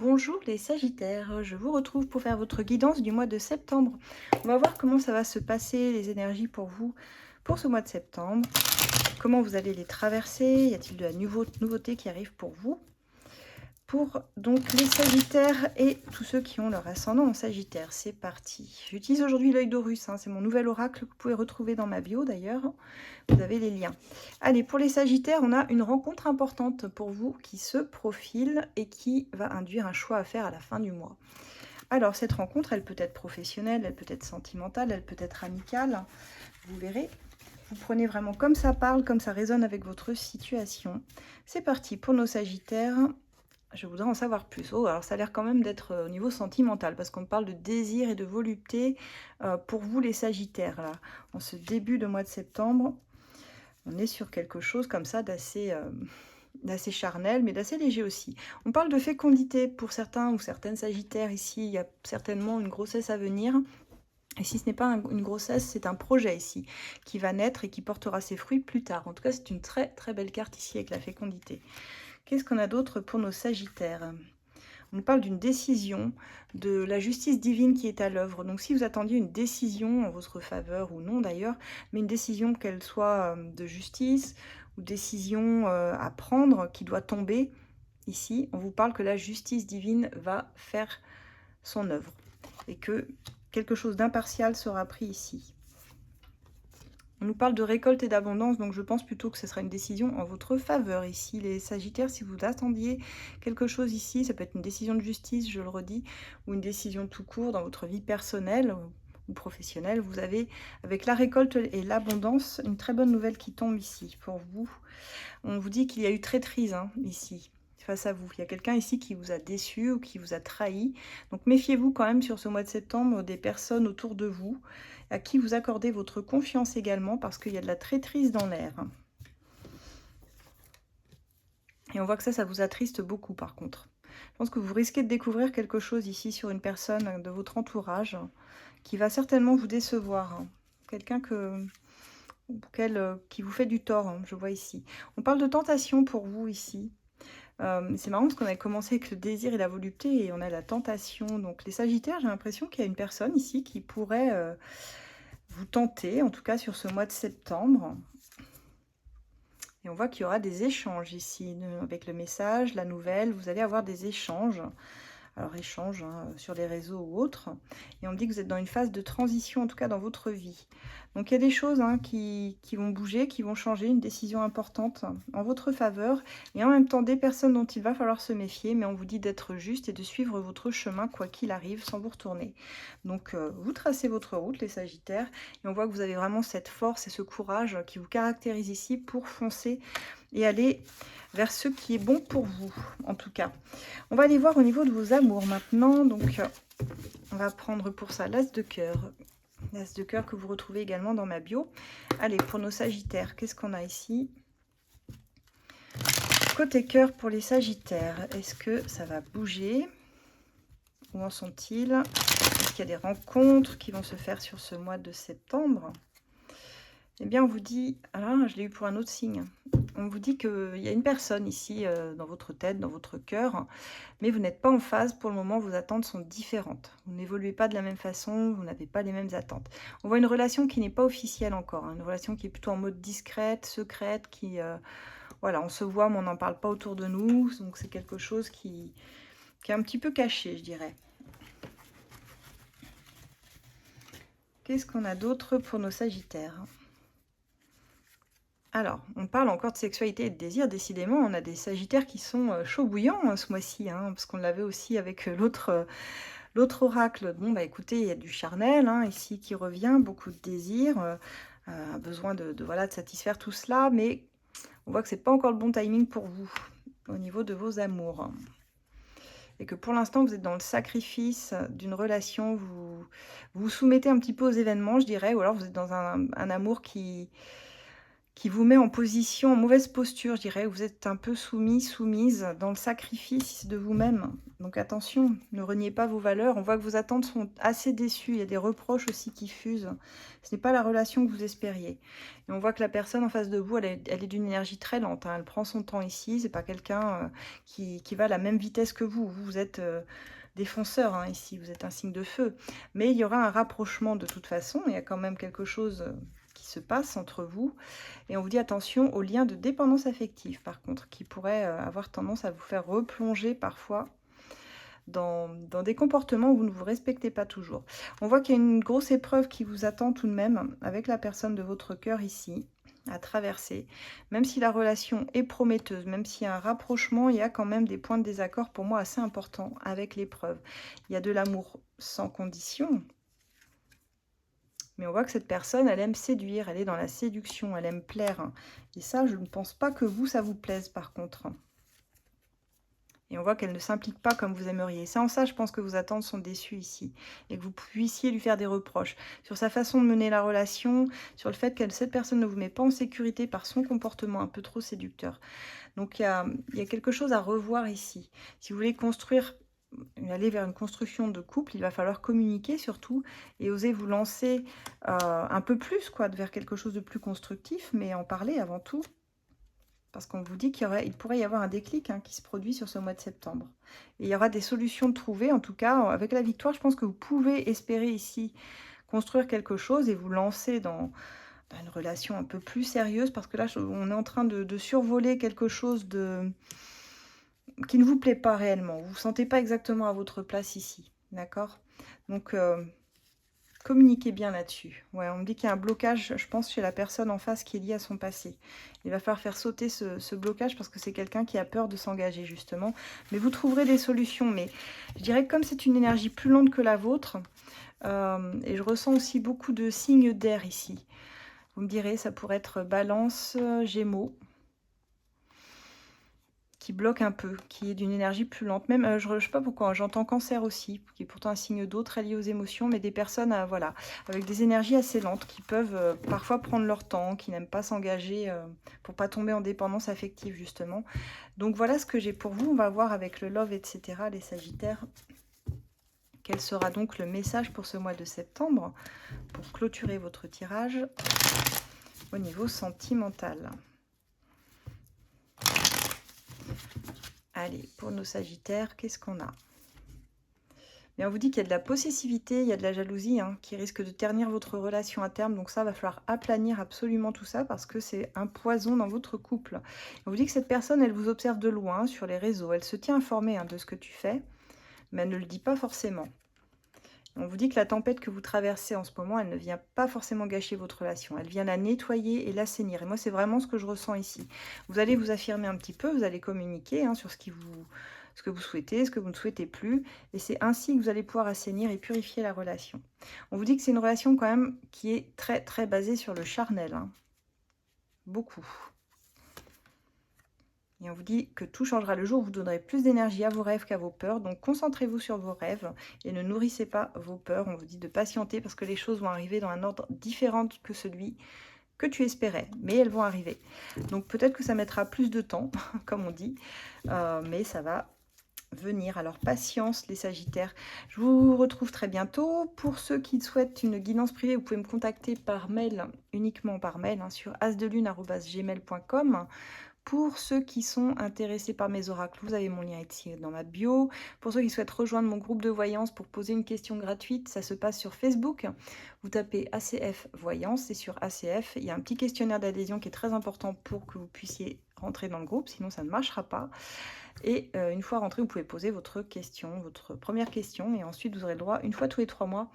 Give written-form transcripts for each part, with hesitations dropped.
Bonjour les Sagittaires, je vous retrouve pour faire votre guidance du mois de septembre. On va voir comment ça va se passer, les énergies pour vous pour ce mois de septembre. Comment vous allez les traverser, y a-t-il de la nouveauté qui arrive pour vous? Pour donc les Sagittaires et tous ceux qui ont leur ascendant en Sagittaire, c'est parti. J'utilise aujourd'hui l'œil d'Horus, c'est mon nouvel oracle que vous pouvez retrouver dans ma bio d'ailleurs. Vous avez les liens. Allez, pour les Sagittaires, on a une rencontre importante pour vous qui se profile et qui va induire un choix à faire à la fin du mois. Alors, cette rencontre, elle peut être professionnelle, elle peut être sentimentale, elle peut être amicale. Vous verrez, vous prenez vraiment comme ça parle, comme ça résonne avec votre situation. C'est parti pour nos Sagittaires. Je voudrais en savoir plus. Oh, alors ça a l'air quand même d'être au niveau sentimental, parce qu'on parle de désir et de volupté pour vous les Sagittaires, là, en ce début de mois de septembre. On est sur quelque chose comme ça d'assez charnel, mais d'assez léger aussi. On parle de fécondité pour certains ou certaines Sagittaires. Ici, il y a certainement une grossesse à venir. Et si ce n'est pas une grossesse, c'est un projet ici qui va naître et qui portera ses fruits plus tard. En tout cas, c'est une très très belle carte ici avec la fécondité. Qu'est-ce qu'on a d'autre pour nos Sagittaires? On nous parle d'une décision, de la justice divine qui est à l'œuvre. Donc si vous attendiez une décision en votre faveur ou non d'ailleurs, mais une décision qu'elle soit de justice ou décision à prendre qui doit tomber, ici, on vous parle que la justice divine va faire son œuvre et que quelque chose d'impartial sera pris ici. On nous parle de récolte et d'abondance, donc je pense plutôt que ce sera une décision en votre faveur ici. Les Sagittaires, si vous attendiez quelque chose ici, ça peut être une décision de justice, je le redis, ou une décision tout court dans votre vie personnelle ou professionnelle. Vous avez, avec la récolte et l'abondance, une très bonne nouvelle qui tombe ici pour vous. On vous dit qu'il y a eu traîtrise ici. Face à vous. Il y a quelqu'un ici qui vous a déçu ou qui vous a trahi. Donc méfiez-vous quand même sur ce mois de septembre des personnes autour de vous à qui vous accordez votre confiance également parce qu'il y a de la traîtrise dans l'air. Et on voit que ça vous attriste beaucoup par contre. Je pense que vous risquez de découvrir quelque chose ici sur une personne de votre entourage qui va certainement vous décevoir. Quelqu'un qui vous fait du tort, je vois ici. On parle de tentation pour vous ici. C'est marrant parce qu'on a commencé avec le désir et la volupté et on a la tentation. Donc les Sagittaires, j'ai l'impression qu'il y a une personne ici qui pourrait vous tenter, en tout cas sur ce mois de septembre. Et on voit qu'il y aura des échanges ici, avec le message, la nouvelle, vous allez avoir des échanges. Alors échange sur les réseaux ou autres. Et on me dit que vous êtes dans une phase de transition, en tout cas dans votre vie. Donc il y a des choses qui vont bouger, qui vont changer, une décision importante en votre faveur. Et en même temps des personnes dont il va falloir se méfier, mais on vous dit d'être juste et de suivre votre chemin quoi qu'il arrive sans vous retourner. Donc vous tracez votre route les Sagittaires. Et on voit que vous avez vraiment cette force et ce courage qui vous caractérise ici pour foncer et aller vers ce qui est bon pour vous, en tout cas. On va aller voir au niveau de vos amours maintenant. Donc, on va prendre pour ça l'as de cœur. L'as de cœur que vous retrouvez également dans ma bio. Allez, pour nos Sagittaires, qu'est-ce qu'on a ici? Côté cœur pour les Sagittaires, est-ce que ça va bouger? Où en sont-ils? Est-ce qu'il y a des rencontres qui vont se faire sur ce mois de septembre? Eh bien, on vous dit... Alors, je l'ai eu pour un autre signe. On vous dit qu'il y a une personne ici dans votre tête, dans votre cœur, mais vous n'êtes pas en phase pour le moment, vos attentes sont différentes. Vous n'évoluez pas de la même façon, vous n'avez pas les mêmes attentes. On voit une relation qui n'est pas officielle encore, une relation qui est plutôt en mode discrète, secrète, qui... voilà, on se voit mais on n'en parle pas autour de nous, donc c'est quelque chose qui est un petit peu caché, je dirais. Qu'est-ce qu'on a d'autre pour nos Sagittaires ? Alors, on parle encore de sexualité et de désir. Décidément, on a des Sagittaires qui sont chauds bouillants ce mois-ci, parce qu'on l'avait aussi avec l'autre oracle. Bon, bah écoutez, il y a du charnel ici qui revient, beaucoup de désir, besoin voilà, de satisfaire tout cela, mais on voit que c'est pas encore le bon timing pour vous au niveau de vos amours. Et que pour l'instant, vous êtes dans le sacrifice d'une relation, vous vous soumettez un petit peu aux événements, je dirais, ou alors vous êtes dans un amour qui qui vous met en position, en mauvaise posture, je dirais. Vous êtes un peu soumis, soumise dans le sacrifice de vous-même. Donc attention, ne reniez pas vos valeurs. On voit que vos attentes sont assez déçues. Il y a des reproches aussi qui fusent. Ce n'est pas la relation que vous espériez. Et on voit que la personne en face de vous, elle est d'une énergie très lente, hein. Elle prend son temps ici. C'est pas quelqu'un qui va à la même vitesse que vous. Vous êtes des fonceurs, hein, ici. Vous êtes un signe de feu. Mais il y aura un rapprochement de toute façon. Il y a quand même quelque chose qui se passe entre vous. Et on vous dit attention aux liens de dépendance affective, par contre, qui pourraient avoir tendance à vous faire replonger parfois dans des comportements où vous ne vous respectez pas toujours. On voit qu'il y a une grosse épreuve qui vous attend tout de même avec la personne de votre cœur ici, à traverser. Même si la relation est prometteuse, même s'il y a un rapprochement, il y a quand même des points de désaccord pour moi assez importants avec l'épreuve. Il y a de l'amour sans condition. Mais on voit que cette personne, elle aime séduire, elle est dans la séduction, elle aime plaire. Et ça, je ne pense pas que vous, ça vous plaise par contre. Et on voit qu'elle ne s'implique pas comme vous aimeriez. C'est en ça, je pense que vos attentes sont déçues ici. Et que vous puissiez lui faire des reproches sur sa façon de mener la relation, sur le fait que cette personne ne vous met pas en sécurité par son comportement un peu trop séducteur. Donc il y a quelque chose à revoir ici. Si vous voulez construire, aller vers une construction de couple, il va falloir communiquer surtout et oser vous lancer un peu plus, quoi, vers quelque chose de plus constructif, mais en parler avant tout. Parce qu'on vous dit qu'il pourrait y avoir un déclic, hein, qui se produit sur ce mois de septembre. Et il y aura des solutions trouvées. En tout cas, avec la victoire, je pense que vous pouvez espérer ici construire quelque chose et vous lancer dans une relation un peu plus sérieuse. Parce que là, on est en train de survoler quelque chose qui ne vous plaît pas réellement. Vous ne vous sentez pas exactement à votre place ici. D'accord? Donc, communiquez bien là-dessus. Ouais, on me dit qu'il y a un blocage, je pense, chez la personne en face qui est lié à son passé. Il va falloir faire sauter ce blocage parce que c'est quelqu'un qui a peur de s'engager, justement. Mais vous trouverez des solutions. Mais je dirais que comme c'est une énergie plus lente que la vôtre, et je ressens aussi beaucoup de signes d'air ici. Vous me direz, ça pourrait être Balance, Gémeaux, qui bloque un peu, qui est d'une énergie plus lente. Même, je ne sais pas pourquoi, j'entends Cancer aussi, qui est pourtant un signe d'eau très lié aux émotions, mais des personnes voilà, avec des énergies assez lentes, qui peuvent parfois prendre leur temps, qui n'aiment pas s'engager pour pas tomber en dépendance affective, justement. Donc voilà ce que j'ai pour vous. On va voir avec le love, etc., les Sagittaires. Quel sera donc le message pour ce mois de septembre, pour clôturer votre tirage au niveau sentimental. Allez, pour nos Sagittaires, qu'est-ce qu'on a? Mais on vous dit qu'il y a de la possessivité, il y a de la jalousie, hein, qui risque de ternir votre relation à terme. Donc ça, va falloir aplanir absolument tout ça parce que c'est un poison dans votre couple. On vous dit que cette personne, elle vous observe de loin sur les réseaux. Elle se tient informée, hein, de ce que tu fais, mais elle ne le dit pas forcément. On vous dit que la tempête que vous traversez en ce moment, elle ne vient pas forcément gâcher votre relation. Elle vient la nettoyer et l'assainir. Et moi, c'est vraiment ce que je ressens ici. Vous allez vous affirmer un petit peu, vous allez communiquer, hein, sur ce que vous souhaitez, ce que vous ne souhaitez plus. Et c'est ainsi que vous allez pouvoir assainir et purifier la relation. On vous dit que c'est une relation quand même qui est très, très basée sur le charnel, hein. Beaucoup. Et on vous dit que tout changera le jour où vous donnerez plus d'énergie à vos rêves qu'à vos peurs. Donc concentrez-vous sur vos rêves et ne nourrissez pas vos peurs. On vous dit de patienter parce que les choses vont arriver dans un ordre différent que celui que tu espérais. Mais elles vont arriver. Donc peut-être que ça mettra plus de temps, comme on dit. Mais ça va venir. Alors patience les Sagittaires. Je vous retrouve très bientôt. Pour ceux qui souhaitent une guidance privée, vous pouvez me contacter par mail, uniquement par mail, hein, sur asdelune@gmail.com. Pour ceux qui sont intéressés par mes oracles, vous avez mon lien ici dans ma bio. Pour ceux qui souhaitent rejoindre mon groupe de voyance pour poser une question gratuite, ça se passe sur Facebook. Vous tapez ACF Voyance et sur ACF, il y a un petit questionnaire d'adhésion qui est très important pour que vous puissiez rentrer dans le groupe, sinon ça ne marchera pas. Et une fois rentré, vous pouvez poser votre question, votre première question, et ensuite vous aurez le droit, une fois tous les 3 mois,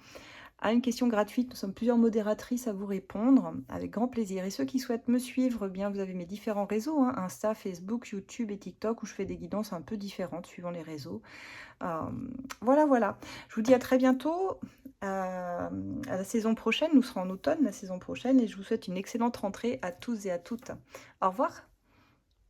à une question gratuite. Nous sommes plusieurs modératrices à vous répondre avec grand plaisir. Et ceux qui souhaitent me suivre, eh bien vous avez mes différents réseaux, hein, Insta, Facebook, YouTube et TikTok, où je fais des guidances un peu différentes suivant les réseaux. Voilà. Je vous dis à très bientôt. À la saison prochaine. Nous serons en automne la saison prochaine. Et je vous souhaite une excellente rentrée à tous et à toutes. Au revoir.